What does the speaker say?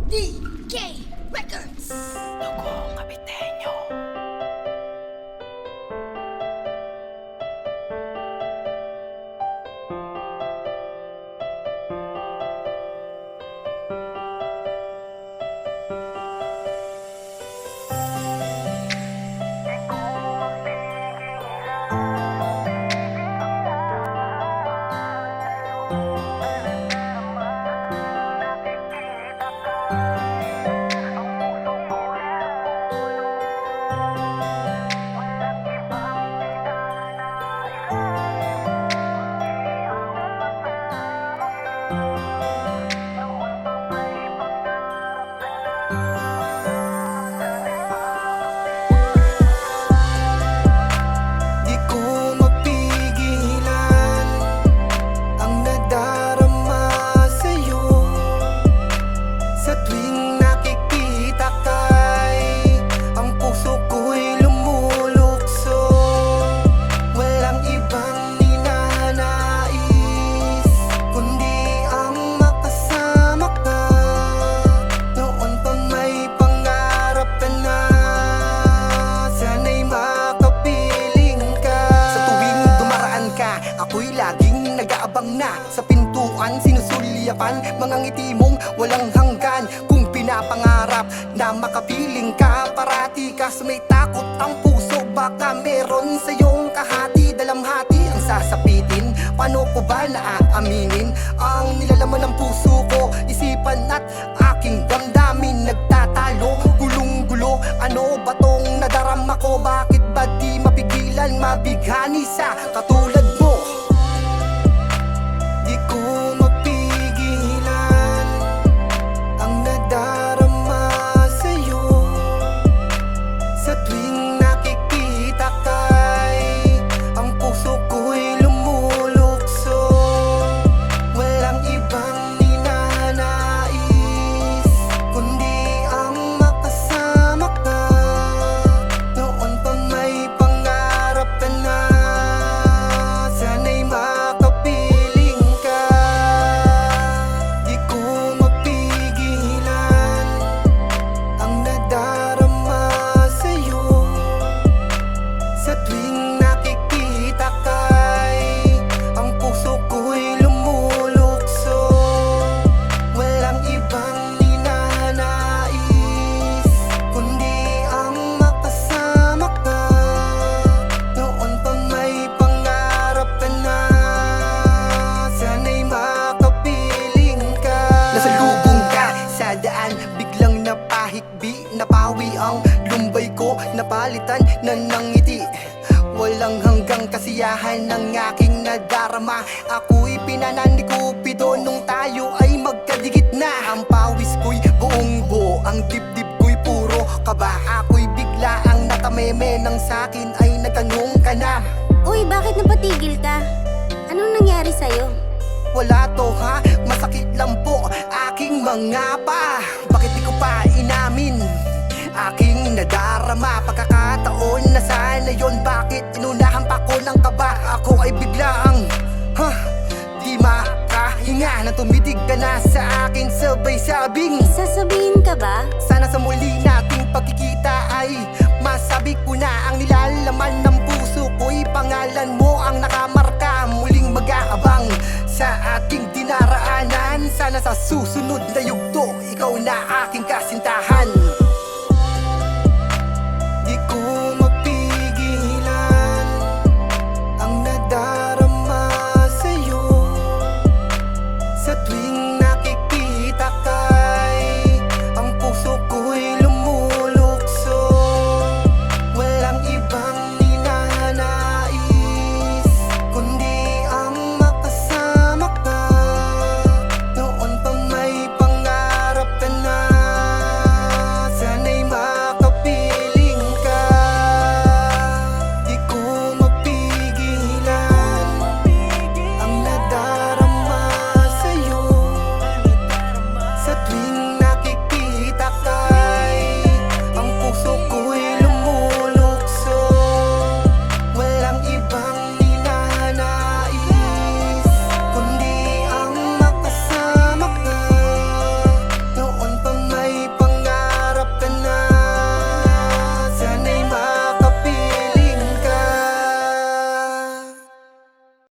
DK Records. Dugo Kapitenyo. Ako'y laging nag-aabang na sa pintuan, sinusulyapan mga ngiti mong walang hanggan. Kung pinapangarap na makapiling ka, parati ka may takot ang puso. Baka meron sa iyong kahati, dalamhati ang sasapitin. Paano ko ba naaaminin ang nilalaman ng puso ko? Isipan at aking damdamin nagtatalo, gulong-gulo. Ano ba tong nadarama ko? Bakit ba di mapigilan, mabighani sa katulad mo? Biglang napahikbi, napawi ang lumbay ko, napalitan na ng ngiti. Walang hanggang kasiyahan ng aking nadarama. Ako'y pinanan ni Cupido nung tayo ay magkadikit na. Ang pawis ko'y buong buo, ang dibdib ko'y puro kaba. Ako'y bigla ang natameme nang sakin ay nagtanong ka na. Uy, bakit napatigil ka? Anong nangyari sa'yo? Wala to ha, masakit lang po aking mga pa. Bakit di ko pa inamin aking nadarama? Pagkakataon na sana yon, bakit inunahan pa ko ng kaba? Ako ay biglaang di makahinga nang tumitig ka na sa akin, sabay sabing Sasabihin ka ba? sana sa muli nating pagkikita ay masabi ko na ang nilalaman ng puso ko'y pangalan mo ang nakamarka. Muling mag-aabang sa ating dinaraanan, sana sa susunod na yugto ikaw na aking kasintahan.